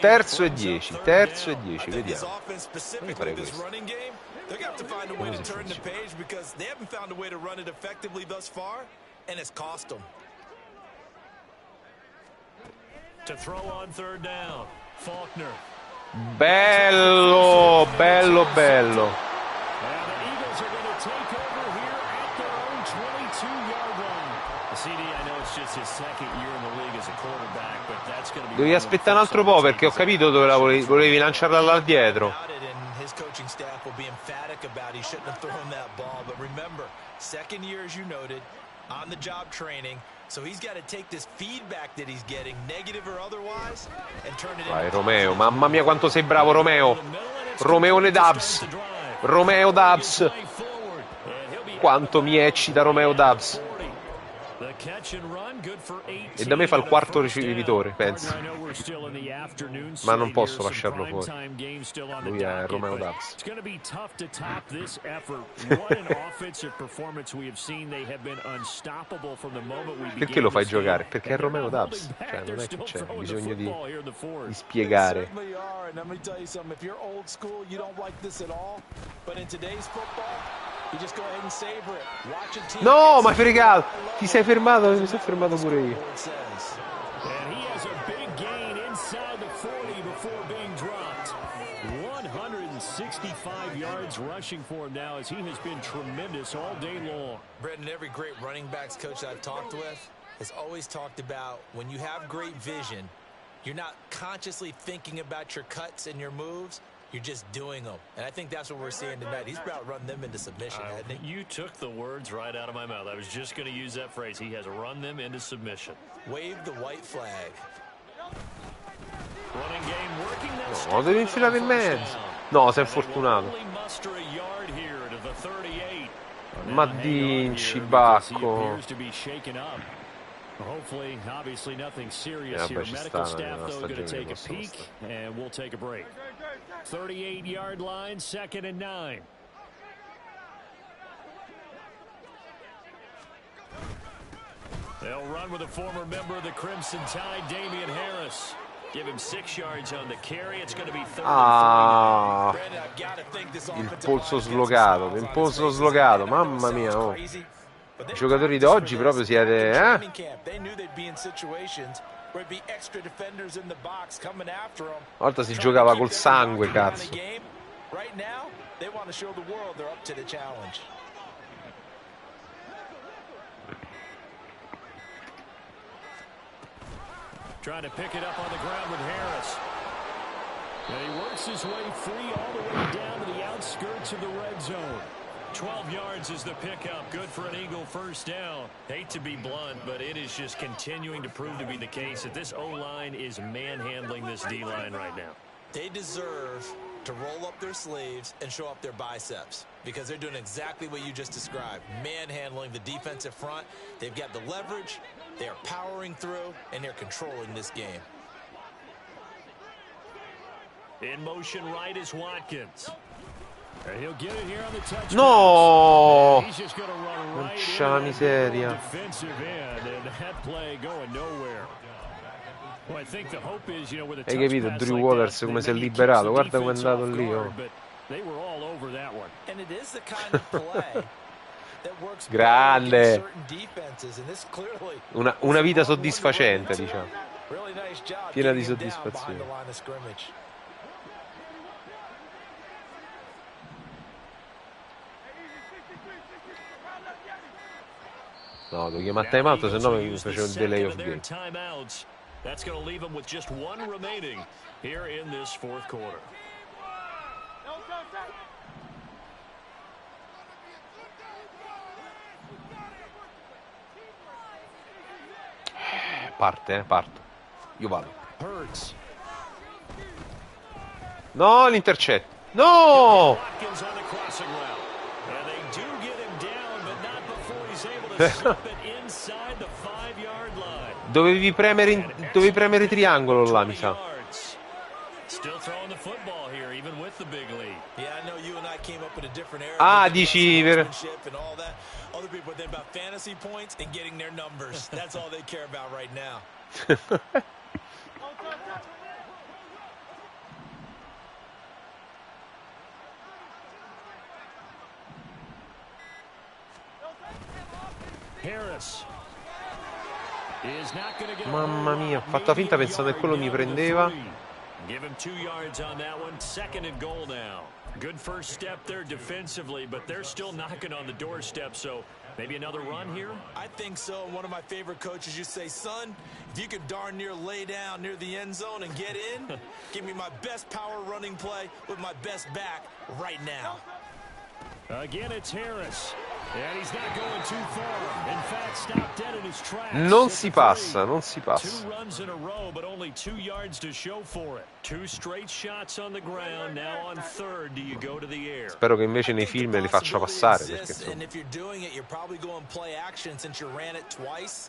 Terzo e 10, terzo e 10, vediamo. Come fare questo? They're going to have to find a way to turn the page because they haven't found a way to run it effectively thus far, and it's cost them. To throw on third down, Faulkner. Bello, bello, bello. And the Eagles are going to take over here at their own 22-yard line. The CD, I know it's just his second year in the league as a quarterback, but that's going to be. Devi aspettare un altro po' perché ho capito dove la volevi lanciarla là dietro. His coaching staff will be emphatic about he shouldn't have thrown that ball, but remember, second year, as you noted, on the job training, so he's got to take this feedback that he's getting, negative or otherwise, and turn it Vai into. Romeo, mamma mia quanto sei bravo Romeo. Romeone Dubs. Romeo Dubs. Quanto mi eccita Romeo Dubs. E da me fa il quarto ricevitore, penso. Ma non posso lasciarlo fuori. Lui è Romeo Dubs. Perché lo fai giocare? Perché è Romeo Dubs. Cioè, non è che c'è bisogno di spiegare. No, ma fregato! Ti sei fermato? Mi sono fermato pure io. And he has a big gain inside the 40 before being dropped. 165 yards rushing for him now as he has been tremendous all day long. Brendan, every great running backs coach I've talked with has always talked about when you have great vision, you're not consciously thinking about your cuts and your moves. You're just doing them. And I think that's what we're seeing tonight. He's about run them into submission, hasn't he? You took the words right out of my mouth. I was just going to use that phrase. He has run them into submission. Wave the white flag. Running game working that. No, devi infilare in mezzo. No, sei fortunato. Ma dinci, Bacco. Hopefully, obviously nothing serious here. Medical staff, though, going to take a peek, and we'll take a break. 38-yard line, 2nd and 9. They'll run with a former member of the Crimson Tide, Damian Harris. Give him 6 yards on the carry. It's going to be 3rd Ah, and 49. il polso slogato, mamma mia, oh. I giocatori di oggi proprio siete, Una volta si giocava col sangue, cazzo. Trying to pick it up on the ground with Harris. And he works his way free all the way down to the outskirts of the red zone. 12 yards is the pickup. Good for an Eagle first down. Hate to be blunt, but it is just continuing to prove to be the case that this O-line is manhandling this D-line right now. They deserve to roll up their sleeves and show up their biceps because they're doing exactly what you just described. Manhandling the defensive front. They've got the leverage. They are powering through, and they're controlling this game. In motion right is Watkins. And he'll get it here on the touchdown. No! He's just going to run right C'è la miseria. defensive end, and that play going nowhere. Well, I think the hope is, with a Hai capito Drew Waters come si è liberato? Guarda come è andato lì, oh. They were all over that one. And it is the kind of play that works Grande. Una vita soddisfacente, diciamo. Piena di soddisfazione. No, devo chiamare time out, se no mi facevo il delay of game. That's going to leave them with just one remaining here in this fourth quarter. Parto. Io vado. No, l'intercetto. No! Dovevi premere triangolo là, mi sa. Ah, dici per... Harris is not going to get. Mamma mia, ho fatto finta pensando che quello mi prendeva. Give him 2 yards on that one. 2nd and goal now. Good first step there defensively, but they're still knocking on the doorstep, so maybe another run here? I think so. One of my favorite coaches, you say, son, if you can darn near lay down near the end zone and get in, give me my best power running play with my best back right now. Again, it's Harris. And he's not going too far. In fact, stopped dead in his tracks. Non si passa, non si passa. 2 runs in a row, but only 2 yards to show for it. 2 straight shots on the ground. Now on 3rd, do you go to the air? Spero che invece nei film li faccia passare, perché insomma. And if you're doing it, you're probably going play action since you ran it twice.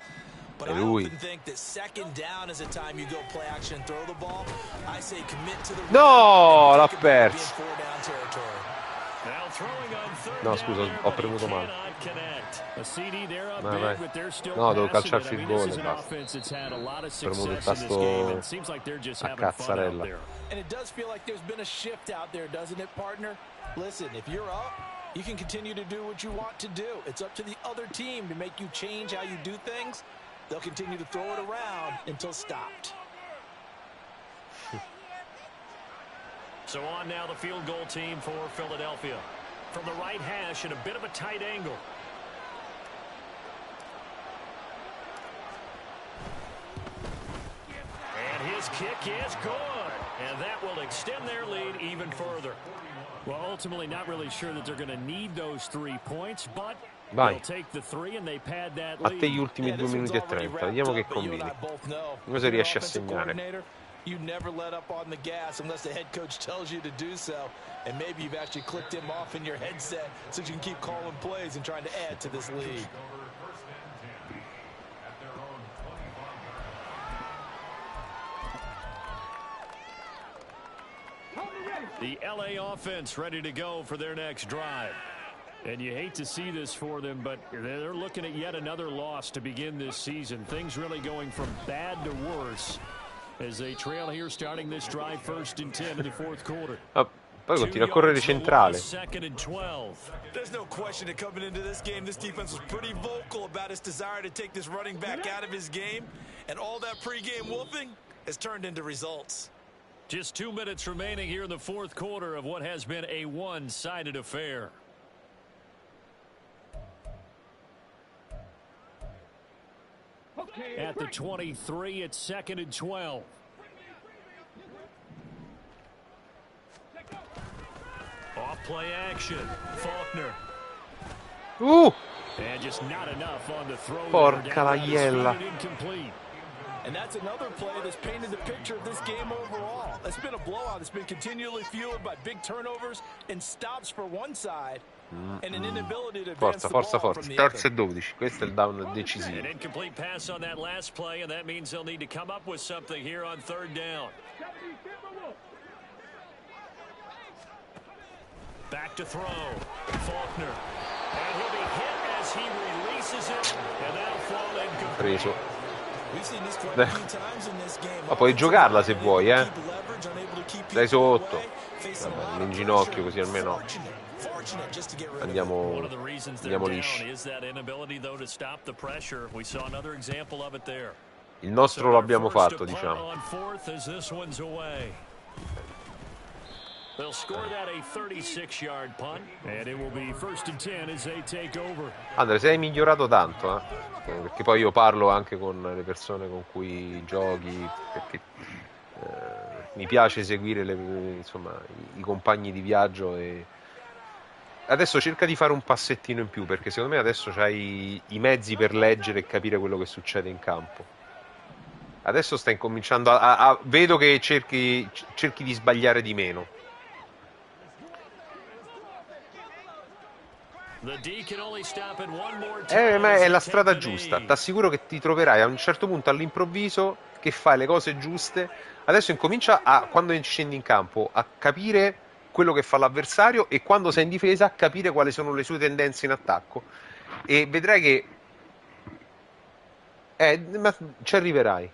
But E I lui. often think that 2nd down is the time you go play action and throw the ball. I say commit to the No, l'ha perso. No, scusa, ho premuto male. Vai, vai. No, devo calciare il field goal e basta. Ho premuto il tasto a cazzarella. And it does feel like there's been a shift out there, doesn't it, partner? Listen, if you're up, you can continue to do what you want to do. It's up to the other team to make you change how you do things. They'll continue to throw it around until stopped. So on now the field goal team for Philadelphia. From the right hash at a bit of a tight angle. And his kick is good. And that will extend their lead even further. Well, ultimately not really sure that they're going to need those 3 points, but Vai. they'll take the 3 and they pad that A lead. te gli ultimi 2 minuti e 30. Vediamo che combini. Come se riesci a segnare. You never let up on the gas unless the head coach tells you to do so. And maybe you've actually clicked him off in your headset so you can keep calling plays and trying to add to this lead. The LA offense ready to go for their next drive. And you hate to see this for them, but they're looking at yet another loss to begin this season. Things really going from bad to worse as they trail here starting this drive 1st and 10 in the 4th quarter. Poi continua a correre centrale. 2nd and 12. There's no question that coming into this game, this defense was pretty vocal about its desire to take this running back out of his game. And all that pregame wolfing has turned into results. Just 2 minutes remaining here in the 4th quarter of what has been a one-sided affair. At the 23, it's 2nd and 12. Off play action. Faulkner. And just not enough on the throw. Porca la iella. Incomplete. And that's another play that's painted the picture of this game overall. It's been a blowout. It's been continually fueled by big turnovers and stops for one side. And an inability to advance Forza, the ball forza, from the forza. other. Terzo e 12. Questo è il down An decisivo. incomplete pass on that last play, and that means they'll need to come up with something here on 3rd down. Back to throw. Faulkner. And he'll be hit as he releases it, and that'll fall incomplete. Preso. We've seen this quite a few times in this game. Ma puoi giocarla se vuoi, eh. Keep leverage, unable to keep Dai people sotto. away, face a lot Vabbè, of in ginocchio pressure. così almeno Fortunate just to get rid of it. andiamo, One of the reasons they're andiamo down lisci. is that inability, though, to stop the pressure. We saw another example of it there. Il nostro lo abbiamo fatto, First to diciamo. punt on 4th as this one's away. They'll score that a 36-yard punt, and it will be 1st and 10 as they take over. Andre, sei migliorato tanto, perché poi io parlo anche con le persone con cui giochi, perché mi piace seguire insomma, i compagni di viaggio, e adesso cerca di fare un passettino in più, perché secondo me adesso c'hai i mezzi per leggere e capire quello che succede in campo. Adesso stai incominciando vedo che cerchi di sbagliare di meno. Ma è la strada giusta. Ti assicuro che ti troverai a un certo punto all'improvviso che fai le cose giuste. Adesso incomincia quando scendi in campo, a capire quello che fa l'avversario, e quando sei in difesa a capire quali sono le sue tendenze in attacco, e vedrai che ma ci arriverai.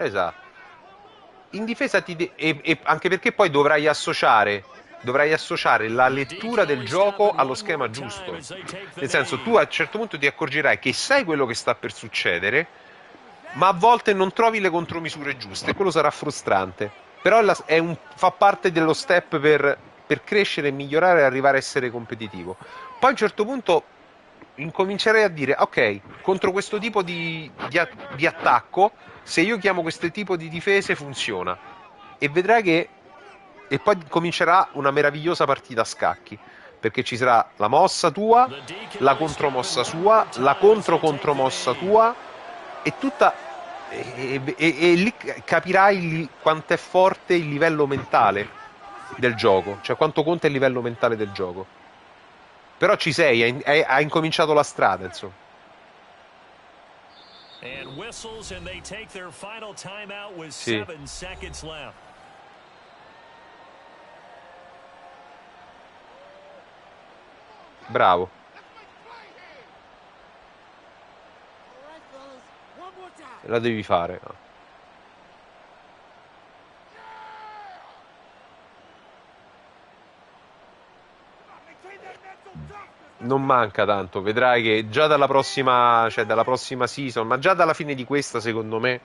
esatto. In difesa e anche perché poi dovrai associare la lettura del gioco allo schema giusto. Nel senso, tu a un certo punto ti accorgerai che sai quello che sta per succedere, ma a volte non trovi le contromisure giuste, e quello sarà frustrante. Però fa parte dello step per crescere, migliorare e arrivare a essere competitivo. Poi a un certo punto incomincerei a dire, ok, contro questo tipo di attacco, se io chiamo questo tipo di difese funziona. E vedrai che... E poi comincerà una meravigliosa partita a scacchi. Perché ci sarà la mossa tua, la contromossa sua, la contromossa tua, e tutta... E lì capirai quanto è forte il livello mentale del gioco. Cioè quanto conta il livello mentale del gioco. Però ci sei, hai incominciato la strada, insomma. And whistles and they take their final timeout with Sì. 7 seconds left. Bravo. La devi fare. No? Non manca tanto, vedrai che già dalla prossima season, ma già dalla fine di questa, secondo me,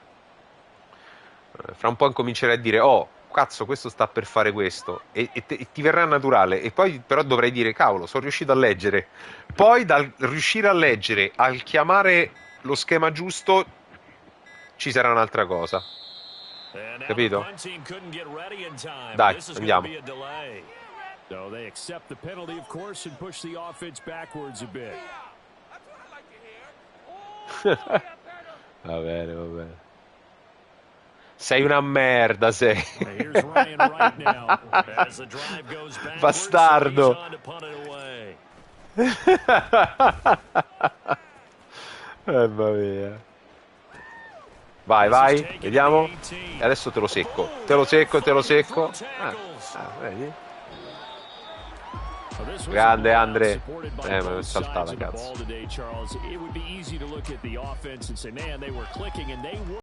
fra un po' incomincerai a dire, oh, cazzo, questo sta per fare questo, e ti verrà naturale, e poi però dovrai dire, cavolo, sono riuscito a leggere. Poi dal riuscire a leggere al chiamare lo schema giusto ci sarà un'altra cosa. Capito? Dai, andiamo. So they accept the penalty, of course, and push the offense backwards a bit. Va bene, va bene. Sei una merda, sei. Here's Ryan right now. As the drive goes backwards, Bastardo. so he's on to punt it away. Mamma mia. Vai, vai, vediamo. E adesso te lo secco. Te lo secco, te lo secco. Vedi? Grande Andre. Ma è saltata, cazzo.